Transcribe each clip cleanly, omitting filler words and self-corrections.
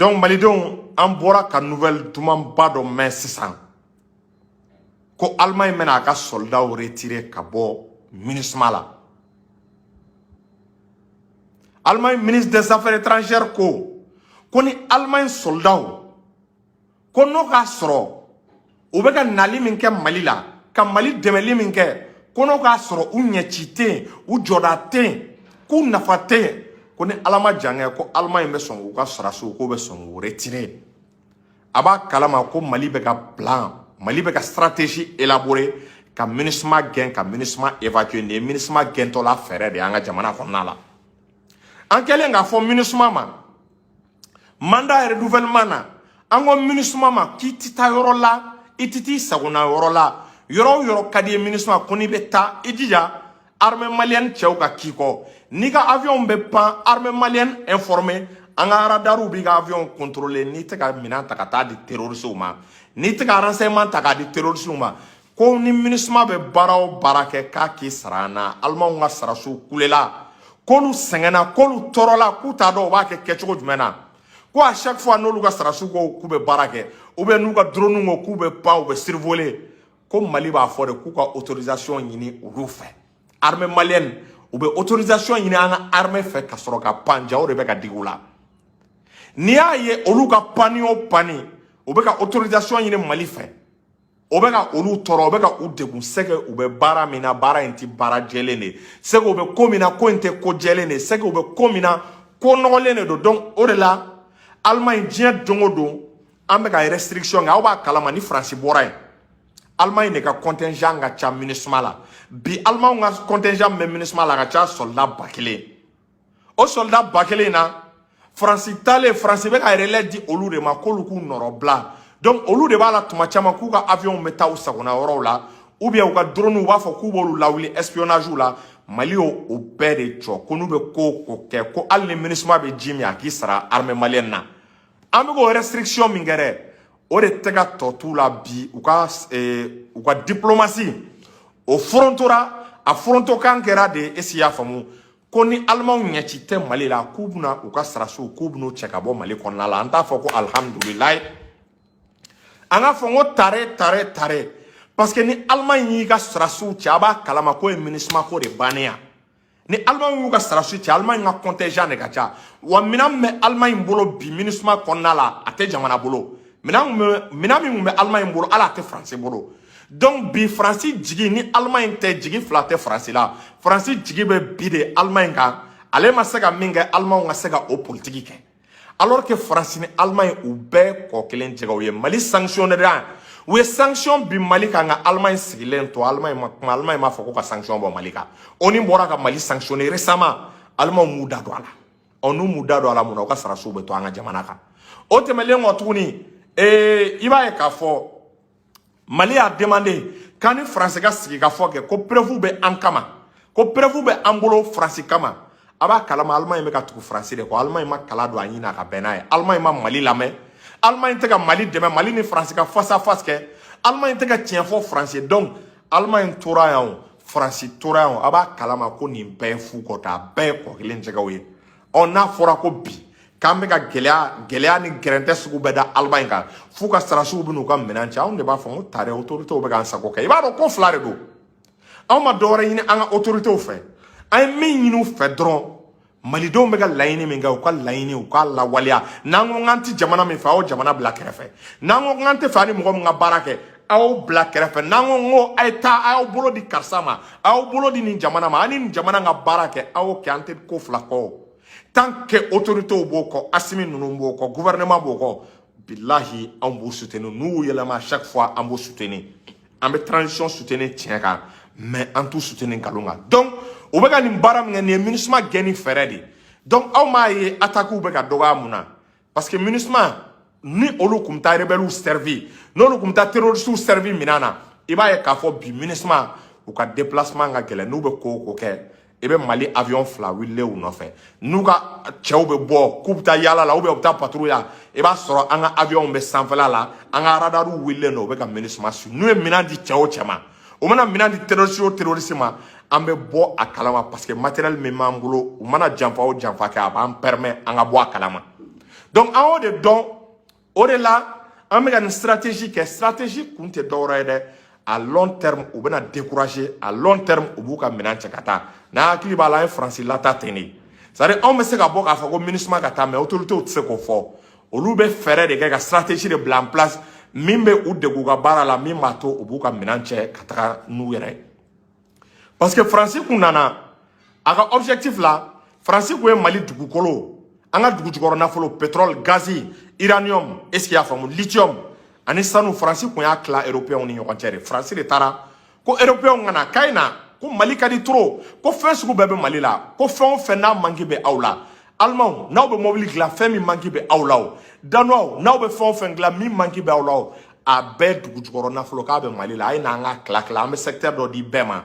Donc Malidon an bɔra ka nouvelle tuman ba dɔ mɛn sisan ko Allemagne mena a ka soldat retirer ka bɔ MINUSMA la. Allemagne ministre des Affaires étrangères ko ni Allemagne soldat ko no ka sɔrɔ u bɛ ka nali min kɛ Mali la ka Mali dɛmɛli min kɛ ko no ka sɔrɔ u ɲɛci tɛ u jɔda tɛ k'u nafa tɛ ko ni Ala ma jangɛ ko Allemagne bɛ sɔn u ka sɔrasiw ko bɛ sɔn u retirer a b'a kalama ko Mali bɛ ka plan Mali bɛ ka stratégie élaborer ka MINUSMA gɛn ka MINUSMA évacuer ni MINUSMA gɛntɔ la fɛrɛ de an ka jamana kɔnɔna la an kɛlen k'a fɔ MINUSMA ma mandat renouvellement na an ko MINUSMA ma k'i tɛ taa yɔrɔ la i tɛ t'i sagona yɔrɔ la yɔrɔ o yɔrɔ ka di ye MINUSMA ko n'i bɛ taa i jija armée malienne cɛw ka k'i kɔ n'i ka avion bɛ pan armée malienne informé an ka radaru b'i ka avion contrôler n'i tɛ ka minɛn ta ka taa di terroristes ma n'i tɛ ka renseignement ta k'a di terroristes ma ko ni MINUSMA bɛ baara o baara kɛ k'a k'i sara an na Allemagne ka sarasiw kulela k'olu sɛgɛnna k'olu tɔɔrɔla k'u t'a dɔn u b'a kɛ kɛcogo jumɛn na ko à chaque fois n'olu ka sarasiw ko k'u bɛ baara kɛ ou bien n'u ka drone ko k'u bɛ pan u bɛ survoler ko Mali b'a fɔ de k'u ka autorisation ɲini olu fɛ armée malienne u bɛ autorisation ɲini an ka armée fɛ ka sɔrɔ ka pan jaw de bɛ ka digi u la n'i y'a ye olu ka panni o panni u bɛ ka autorisation ɲini Mali fɛ o bɛ ka olu tɔɔrɔ o bɛ ka u degun c'est que u bɛ baara min na baara in tɛ baara jɛlen de c'est que u bɛ ko min na ko in tɛ ko jɛlen de c'est que u bɛ ko min na ko nɔgɔlen de don donc o de la Allemagne diɲɛ don o don an bɛ ka restriction kɛ aw b'a kalama ni France bɔra yen Allemagne de ka contingent ka ca MINUSMA la bi Allemagne ka contingent bɛ MINUSMA la ka ca soldat 1000 o soldat 1000 na France talen France bɛ ka relais di olu de ma k'olu k'u nɔrɔ bila donc olu de b'a la tuma caman k'u ka avion bɛ taa u sagona yɔrɔw la ou bien u ka drone u b'a fɔ k'u b'olu lawuli espionnage la Mali y'o bɛɛ de jɔ ko n'u bɛ ko kɛ ko hali ni MINUSMA bɛ ji min a k'i sara armée malienne na an bɛ k'o restriction min kɛ dɛ o de tɛ ka tɔ t'u la bi u ka diplomatie o forontora a forontokan kɛra de esi y'a faamu ko ni Allemagne ɲɛci tɛ Mali la k'u bɛna u ka sarasiw k'u bɛn'u cɛ ka bɔ Mali kɔnɔna la an t'a fɔ ko alhamdulilayi an ka fɔ n ko tare parce que ni Allemagne y'i ka sarasiw cɛ a b'a kalama ko ye MINUSMA ko de bannen ya ni Allemagne y'u ka sarasiw cɛ Allemagne ka contingent de ka ca wa minɛn bɛ Allemagne bolo bi MINUSMA kɔnɔna la a tɛ jamana bolo minɛn min bɛ Allemagne bolo ala tɛ France bolo donc bi France jigi ni Allemagne tɛ jigi fila tɛ France la France jigi bɛ bi de Allemagne kan ale ma se ka min kɛ Allemagne ka se ka o politique kɛ alors que France ni Allemagne u bɛɛ kɔ kelen jɛgɛ u ye Mali sanctionné u ye sanction bi Mali kan nka Allemagne sigilen to Allemagne m'a fɔ ko ka sanction bɔ Mali kan o ni bɔra ka Mali sanctionné récemment Allemagne m'u da don a la n'u m'u da don a la mun na u ka sarasiw bɛ to an ka jamana kan o tɛmɛlen kɔ tuguni i b'a ye k'a fɔ Mali a demandé k'an ni France ka sigi ka fɔ kɛ ko preuve bɛ an kama ko preuve bɛ an bolo France kama a b'a kalama Allemagne bɛ ka tugu France de kɔ Allemagne ma kala don a ɲin na ka bɛn n'a ye Allemagne ma Mali lamɛn Allemagne tɛ ka Mali dɛmɛ Mali ni France ka face à face kɛ Allemagne tɛ ka tiɲɛ fɔ France ye donc Allemagne tora yan France tora yan a b'a kalama ko nin bɛɛ ye fu kɔ ta a bɛɛ ye kɔ kelen jɛgɛw ye n'a fɔra ko bi k'an bɛ ka gɛlɛya ni gɛrɛntɛ sugu bɛɛ da Allemagne kan f'u ka sarasiw bɛ n'u ka minɛn cɛ anw de b'a fɔ ko tare autorités bɛ k'an sago kɛ i b'a dɔn ko fila de don anw ma dɔwɛrɛ ɲini an ka autorités fɛ an ye min ɲini u fɛ dɔrɔn Malidenw bɛ ka laɲini min kɛ u ka laɲini u k'a lawaleya n'an ko k'an tɛ jamana min fɛ aw jamana bila kɛrɛfɛ n'an ko k'an tɛ fɛ ani mɔgɔ min ka baara kɛ aw bila kɛrɛfɛ n'an ko a ye taa a y'aw bolo di karisa ma a y'aw bolo di nin jamana ma ani nin jamana ka baara kɛ aw kɛ an tɛ ko fila kɔ tant que autorités b'o kɔ Assimi ninnu b'o kɔ gouvernement b'o kɔ bilahi an b'u soutenir n'u yɛlɛma chaque fois an b'u soutenir an bɛ transition soutenir tiɲɛ kan mais an t'u soutenir nkalon kan donc u bɛ ka nin baara min kɛ nin ye MINUSMA gɛnni fɛɛrɛ de donc aw m'a ye attaques bɛ ka dɔgɔya mun na parce que MINUSMA ni olu tun bɛ taa rebelles servir n'olu tun bɛ taa terroristes servir minɛn na i b'a ye k'a fɔ bi MINUSMA u ka déplacement ka gɛlɛn n'u bɛ ko o ko kɛ i bɛ Mali avion fila wililen u nɔfɛ n'u ka cɛw bɛ bɔ k'u bɛ taa yaala la ou bien u bɛ taa patrouille i b'a sɔrɔ an ka avion bɛ sanfɛla la an ka radaru wililen don u bɛ ka MINUSMA su n'u ye minɛn di cɛ o cɛ ma u mana minɛn di terroriste o terroriste ma an bɛ bɔ a kalama parce que matériel min b'an bolo u mana janfa o janfa kɛ a b'an permet an ka bɔ a kalama Donc en haut de don, au delà, on a une stratégie qui est stratégie qu'on te donne à long terme, ou bien décourager à long terme, ou bien ménager kata. Na akili bala en français lata teni. C'est-à-dire on me sait qu'à beaucoup à faire comme ministre kata, mais autorité au tseko fort. Au lieu de faire des gars stratégie de blanc place, mimbe ou de gouga bara la mimato ou bien ménager kata nous yere. Parce que français qu'on a un objectif là, français qu'on est Mali du Goukolo. Anga dugu jukɔrɔ nafolo pétrole gazi uranium est-ce qu'il y a faamu lithium ani sanu France kun y'a tila européens ni ɲɔgɔn cɛ de France de taara ko européens kana k'a na ko Mali ka di trop ko fɛn sugu bɛɛ bɛ Mali la ko fɛn o fɛn n'a manque bɛ aw la Allemagne n'aw bɛ mobili dilan fɛn min manque bɛ aw la o Danois n'aw bɛ fɛn o fɛn dilan min manque bɛ aw la o a bɛɛ dugu jukɔrɔ nafolo k'a bɛ Mali la a ye n'an ka tila tila an bɛ secteur dɔ di bɛɛ ma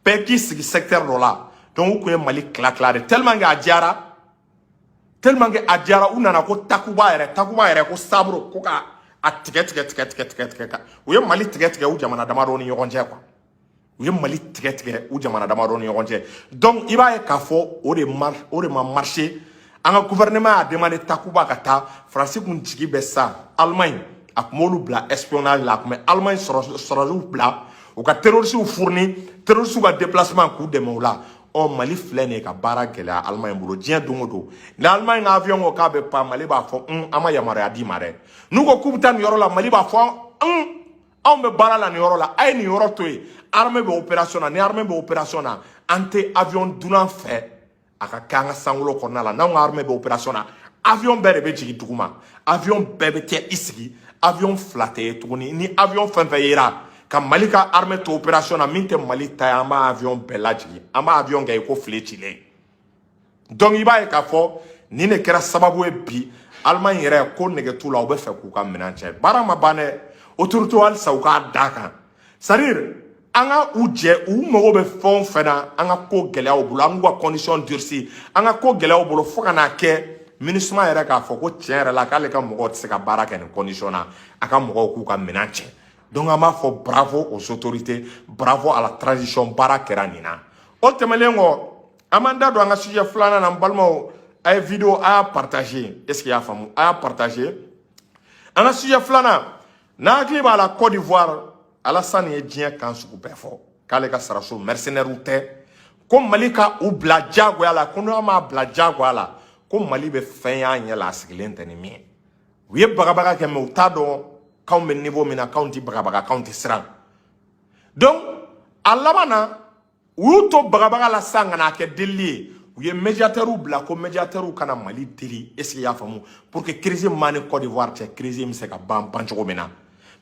bɛɛ k'i sigi secteur dɔ la donc u kun ye Mali tila tila de tellement que a diyara tellement que a diyara u nana ko takuba yɛrɛ ko sabro ko ka a tigɛ u ye Mali tigɛ u jamana damadɔ ni ɲɔgɔn cɛ quoi u ye Mali tigɛ u jamana damadɔ ni ɲɔgɔn cɛ donc i b'a ye k'a fɔ o de ma marché an ka gouvernement y'a demandé takuba ka taa France kun jigi bɛ sa Allemagne a kun b'olu bila espionnage la a kun bɛ Allemagne sɔrɔsiw bila u ka terroristes fourni terroristes ka déplacement k'u dɛmɛ o la Mali filɛ nin ye ka baara gɛlɛya Allemagne bolo diɲɛ don o don ni Allemagne ka avion ko k'a bɛ pan Mali b'a fɔ an ma yamaruya d'i ma dɛ n'u ko k'u bɛ taa nin yɔrɔ la Mali b'a fɔ anw bɛ baara la nin yɔrɔ la a ye nin yɔrɔ to yen armée bɛ opération na ni armée bɛ opération na an tɛ avion dunan fɛ a ka kɛ an ka sankolo kɔnɔna la n'anw ka armée bɛ opération na avion bɛɛ de bɛ jigin duguma avion bɛɛ bɛ kɛ i sigi avion fila tɛ ye tuguni ni avion fɛn fɛn yera ka Mali ka armée to opération na min tɛ Mali ta ye an b'a avion bɛɛ lajigin an b'a avion kɛ i ko file cilen donc i b'a ye k'a fɔ nin de kɛra sababu ye bi Allemagne yɛrɛ ko nɛgɛ t'u la u bɛ fɛ k'u ka minɛn cɛ baara ma ban dɛ autorité halisa u k'a d'a kan c'est-à-dire an ka u jɛ u mago bɛ fɛn o fɛn na an ka ko gɛlɛyaw bolo an k'u ka condition durci an ka ko gɛlɛyaw bolo fo ka n'a kɛ MINUSMA yɛrɛ k'a fɔ ko tiɲɛ yɛrɛ la k'ale ka mɔgɔw tɛ se ka baara kɛ nin condition na a ka mɔgɔw k'u ka minɛn cɛ donc an b'a fɔ bravo aux autorités bravo à la transition baara kɛra nin na o tɛmɛnen kɔ an b'an da don an ka sujet filanan na n balimaw a ye vidéo a y'a partager est-ce qu'il y'a faamu a y'a partager an ka sujet filanan n'a hakili b'a la Côte d'Ivoire Alassane ye diɲɛ kan sugu bɛɛ fɔ k'ale ka saraso mercenaires tɛ ko Mali ka u bila diyagoya la ko n'an m'a bila diyagoya la ko Mali bɛ fɛn y'a ɲɛ la a sigilen tɛ ni min ye u ye bagabaga kɛ mais u t'a dɔn k'anw bɛ niveau min na k'anw tɛ bagabaga k'anw tɛ siran donc a laban na u y'u to bagabaga la sisan ka n'a kɛ delili ye u ye médiateurs bila ko médiateurs kana Mali deli est-ce qu'il y'a faamu pour que crise ma ni Côte d'Ivoire cɛ crise bɛ se ka ban cogo min na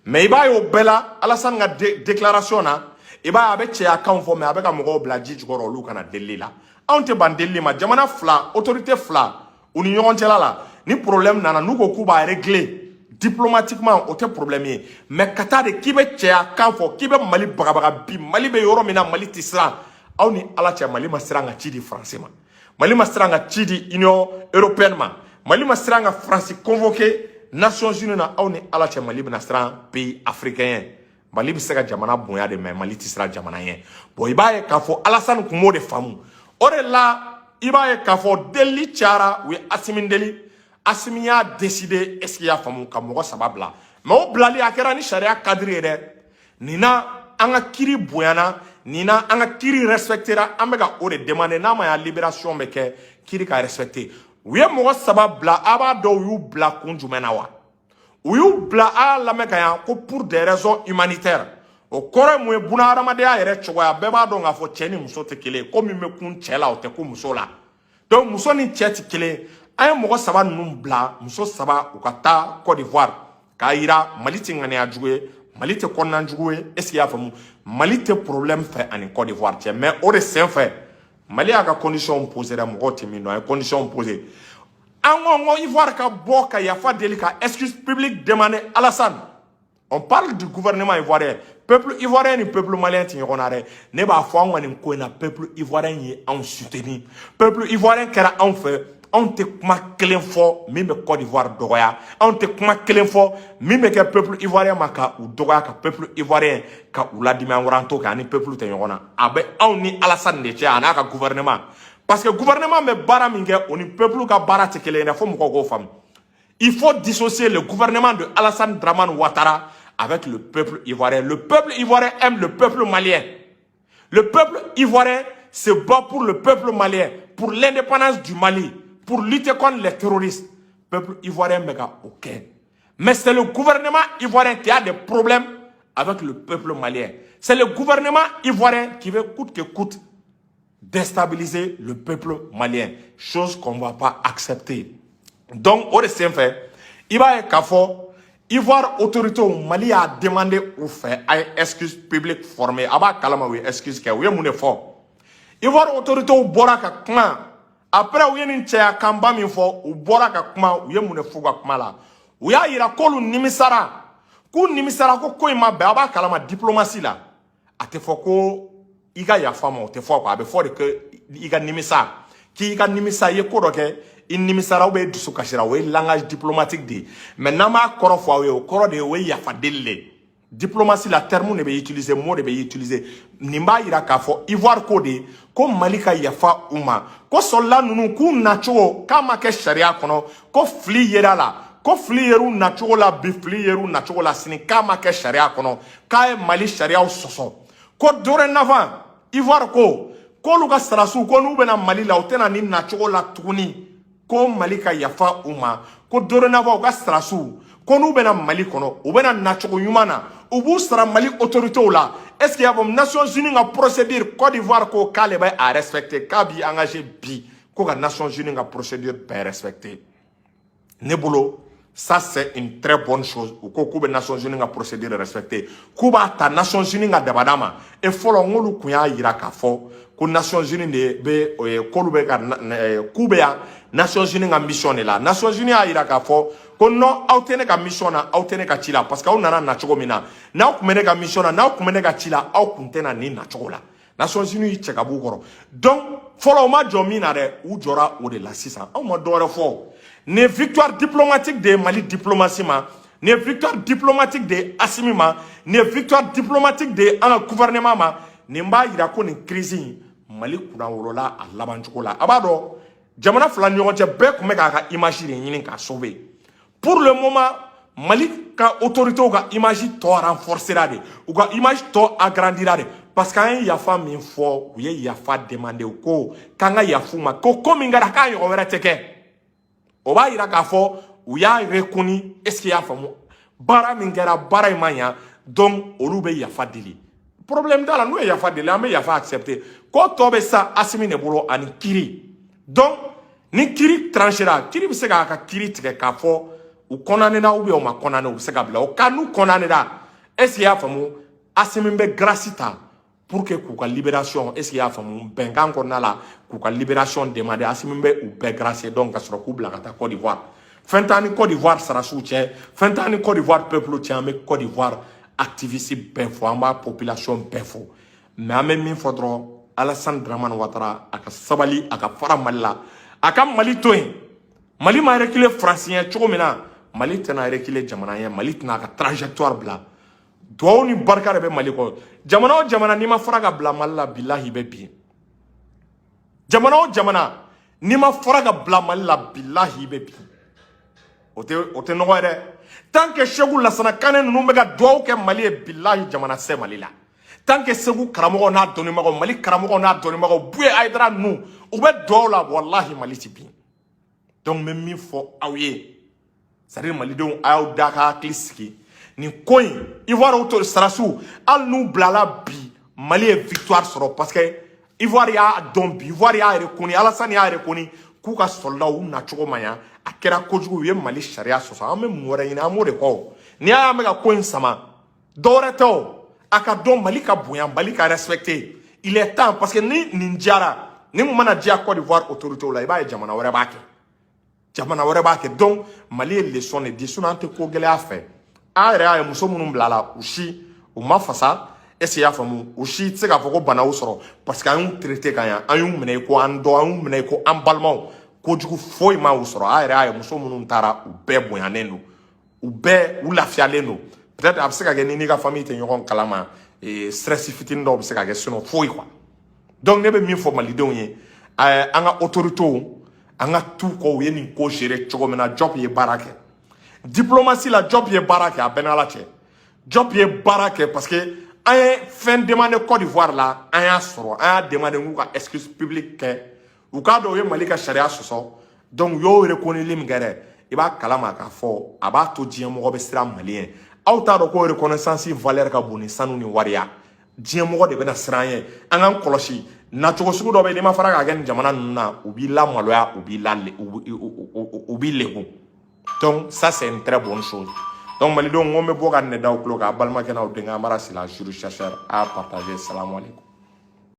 mais i b'a ye o bɛɛ la Alassane ka déclaration na i b'a ye a bɛ cɛya kanw fɔ mais a bɛ ka mɔgɔw bila ji jukɔrɔ olu kana delili la anw tɛ ban delili ma jamana fila autorité fila u ni ɲɔgɔn cɛla la ni problème nana n'u ko k'u b'a régler diplomatiquement o tɛ problème ye mais ka taa de k'i bɛ cɛya kan fɔ k'i bɛ Mali bagabaga bi Mali bɛ yɔrɔ min na Mali tɛ siran aw ni Ala cɛ Mali ma siran ka ci di France ma Mali ma siran ka ci di Union européenne ma Mali ma siran ka France convoqué Nations Unies na aw ni Ala cɛ Mali bɛna siran pays africain ye Mali bɛ se ka jamana bonya de mais Mali tɛ siran jamana ye bon i b'a ye k'a fɔ Alassane kun b'o de faamu o de la i b'a ye k'a fɔ delili cayara u ye Assimi deli Assimi y'a décidé est-ce qu'il y'a faamu ka mɔgɔ saba bila mais o bilali a kɛra ni sariya cadre ye dɛ nin na an ka kiri bonyana nin na an ka kiri respectera an bɛ ka o de demander n'a ma ya libération bɛ kɛ kiri ka respecter u ye mɔgɔ saba bila a b'a dɔn u y'u bila kun jumɛn na wa u y'u bila a y'a lamɛn ka yan ko pour des raisons humanitaires o kɔrɔ ye mun ye bunahadamadenya yɛrɛ cogoya bɛɛ b'a dɔn k'a fɔ cɛ ni muso tɛ kelen ye ko min bɛ kun cɛ la o tɛ kun muso la donc muso ni cɛ tɛ kelen ye an ye mɔgɔ saba ninnu bila muso saba u ka taa Côte d'Ivoire k'a yira Mali tɛ ŋaniya jugu ye Mali tɛ kɔnɔna jugu ye est-ce qu'il y'a faamu Mali tɛ problème fɛ ani Côte d'Ivoire cɛ mais o de senfɛ Mali y'a ka condition posé dɛ mɔgɔw tɛ min dɔn a ye condition posé an ko n ko Ivoire ka bɔ ka yafa deli ka excuse publique demander Alassane on parle du gouvernement ivoirien peuple ivoirien ni peuple malien tɛ ɲɔgɔn na dɛ ne b'a fɔ an ka nin ko in na peuple ivoirien ye anw soutenir peuple ivoirien kɛra anw fɛ anw tɛ kuma kelen fɔ min bɛ Côte d'Ivoire dɔgɔya anw tɛ kuma kelen fɔ min bɛ kɛ peuple ivoirien ma ka u dɔgɔya ka peuple ivoirien ka u ladimi an wɔrɔ an t'o kɛ ani peuple tɛ ɲɔgɔn na a bɛ anw ni Alassane de cɛ a n'a ka gouvernement parce que gouvernement bɛ baara min kɛ o ni peuple ka baara tɛ kelen ye dɛ fo mɔgɔw k'o faamu Il faut dissocier le gouvernement de Alassane Dramane Ouattara avec le peuple ivoirien. Le peuple ivoirien aime le peuple malien. Le peuple ivoirien se bat pour le peuple malien, pour l'indépendance du Mali, pour lutter contre les terroristes. Le peuple ivoirien n'est ok. Mais c'est le gouvernement ivoirien qui a des problèmes avec le peuple malien. C'est le gouvernement ivoirien qui veut coûte que coûte déstabiliser le peuple malien. Chose qu'on ne va pas accepter. Donc, au dessin fait, il va y avoir Ivoire autorité au Mali a demandé au fait une excuse publique formée. Aba kalama oui excuse que oui mon fort. Ivoire autorité au boraka kuma. Après oui ni tchaya kamba mi fo au boraka kuma oui mon fuga kuma la. Oui a ira kolu nimisara. Ku nimisara ko ima be aba kalama diplomatie la. Ate fo ko iga ya fama o te fo ko abe fo de que iga nimisa. Ki iga nimisa ye ko doke in nimisara be dusu kashira we langage diplomatique de maintenant ma koro fo we o koro de we ya fadelle diplomatie la terme ne be utiliser mot de be utiliser nimba ira ka fo Ivoire ko de ko malika ya fa uma ko solla nunu ku nacho kama ke sharia kono ko fli yera la ko fli yeru nacho la bi fli yeru nacho la sini kama ke sharia kono ka Mali sharia o soso ko dorénavant Ivoire ko luka sarasu ko nu bena Mali la o tena ni nacho la tuni ko Malika yafa uma ko dorénavant o ka sarasu ko n'u bena Mali kono u bena nacogo ɲuman na u b'u sara Mali autorités la est ce qu'il y a Nations Unies ka procédure Côte d'Ivoire ko k'ale bɛ a respecter k'a b'i engagé bi ko ka Nations Unies ka procédure bɛɛ respecter ne bolo ça c'est une très bonne chose u ko k'u bɛ Nations Unies ka procédure respecter k'u b'a ta Nations Unies ka dabada ma et fɔlɔ n'olu kun y'a yira k'a fɔ ko Nations Unies de bɛ k'olu bɛ ka k'u bɛ yan Nations Unies ka mission de la Nations Unies a yira k'a fɔ ko non aw tɛ ne ka mission na aw tɛ ne ka ci la parce que aw nana nacogo min na n'aw kun bɛ ne ka mission na n'aw kun bɛ ne ka ci la aw kun tɛ na nin nacogo la Nations Unies y'i cɛ ka b'u kɔrɔ donc fɔlɔ u ma jɔ min na dɛ u jɔra o de la sisan aw ma dɔwɛrɛ fɔ nin victoire diplomatique de Mali diplomatie ma nin victoire diplomatique de Assimi ma nin victoire diplomatique de an ka gouvernement ma nin b'a yira ko nin crise in Mali kunna wolola a laban cogo la a b'a dɔn jamana fila ni ɲɔgɔn cɛ bɛɛ kun bɛ k'a ka image de ɲini k'a sauver pour le moment Mali ka autorités ka image tɔ renforcera de u ka image tɔ agrandira de parce que an ye yafa min fɔ u ye yafa demander ko k'an ka yafu ma ko ko min kɛra k'a ɲɔgɔn wɛrɛ tɛ kɛ o b'a yira k'a fɔ u y'a reconnu est-ce qu'il y'a faamu baara min kɛra baara in ma ɲa donc olu bɛ yafa deli problème t'a la n'u ye yafa deli an bɛ yafa accepter ko tɔ bɛ sa Assimi de bolo ani Kiri donc ni Kiri tranchera Kiri bɛ se k'a ka Kiri tigɛ k'a fɔ u condamnera ou bien u ma condamner u bɛ se ka bila o cas n'u condamnera est-ce qu'il y'a faamu Assimi bɛ grâce ta pour que k'u ka libération est-ce qu'il y'a faamu bɛnkan kɔnɔna la k'u ka libération demander Assimi bɛ u bɛɛ gracier donc ka sɔrɔ k'u bila ka taa Côte d'Ivoire fɛn t'an ni Côte d'Ivoire sarasiw cɛ fɛn t'an ni Côte d'Ivoire peuple cɛ an bɛ Côte d'Ivoire activiste bɛɛ fo an b'a population bɛɛ fo mais an bɛ min fɔ dɔrɔn Alassane Dramane Ouattara a ka sabali a ka fara Mali la a ka Mali to yen Mali ma reculer francien cogo min na Mali tɛna reculer jamana ye Mali tɛna a ka trajectoire bila duwawu ni barika de bɛ Mali kɔ jamana o jamana n'i ma fara ka bila Mali la bilahi bɛ bin jamana o jamana n'i ma fara ka bila Mali la bilahi bɛ bin o tɛ nɔgɔ ye dɛ tant que Seku Lassana Kane ninnu bɛ ka duwawu kɛ Mali ye bilahi jamana tɛ Mali la tant que Seku karamɔgɔw n'a dɔnnibagaw Mali karamɔgɔw n'a dɔnnibagaw Buye Aïdara ninnu u bɛ duwawu la wallahi Mali tɛ bin donc n bɛ min fɔ aw ye c'est-à-dire malidenw a y'aw da ka hakili sigi nin ko in Ivoire auto sarasiw hali n'u bilala bi Mali ye victoire sɔrɔ parce que Ivoire y'a dɔn bi Ivoire y'a reconnu Alassane y'a reconnu k'u ka soldats u nacogo ma ɲa a kɛra kojugu u ye Mali sariya sɔsɔ an bɛ mun wɛrɛ ɲini an b'o de kɔ n'i y'a mɛn ka ko in sama dɔwɛrɛ tɛ o a ka dɔn Mali ka bonya Mali ka respecter il est temps parce que ni nin diyara ni mun mana diya Côte d'Ivoire autorités la i b'a ye jamana wɛrɛ b'a kɛ jamana wɛrɛ b'a kɛ donc Mali ye leçon de di sinon an tɛ ko gɛlɛya fɛ an yɛrɛ y'a ye muso minnu bilala u si u ma fasa est-ce que y'a faamu u si tɛ se k'a fɔ ko bana y'u sɔrɔ parce que an y'u traité ka ɲa an y'u minɛ ko an dɔ an y'u minɛ ko an balimaw kojugu foyi ma y'u sɔrɔ an yɛrɛ y'a ye muso minnu taara u bɛɛ bonyanen don u bɛɛ u lafiyalen don peut-être a bɛ se ka kɛ ni n'i ka famille tɛ ɲɔgɔn kalama stress fitinin dɔw bɛ se ka kɛ sinon foyi quoi donc ne bɛ min fɔ malidenw ye an ka autorités an ka t'u kɔ u ye nin ko gérer cogo min na Diop ye baara kɛ diplomatie la job ye baara kɛ a bɛɛ n'Ala cɛ job ye baara kɛ parce que an ye fɛn demandé Côte d'Ivoire la an y'a sɔrɔ an y'a demandé k'u ka excuse publique kɛ u k'a dɔn u ye Mali ka sariya sɔsɔ donc y'o reconnaître min kɛ dɛ i b'a kalama k'a fɔ a b'a to diɲɛ mɔgɔ bɛ siran malien aw t'a dɔn ko reconnaissance valeur ka bon ni sanu ni wariya diɲɛ mɔgɔ de bɛna siran an ye an k'an kɔlɔsi nacogo sugu dɔ bɛ n'i ma fara k'a kɛ nin jamana ninnu na u b'i lamaloya u b'i legun donc ça c'est une très bonne chose donc malidenw n ko n bɛ bɔ ka nin de da aw tulo kan a balimakɛ n'aw denkɛ Amara Sila Juru chercheur a partager salam alaikum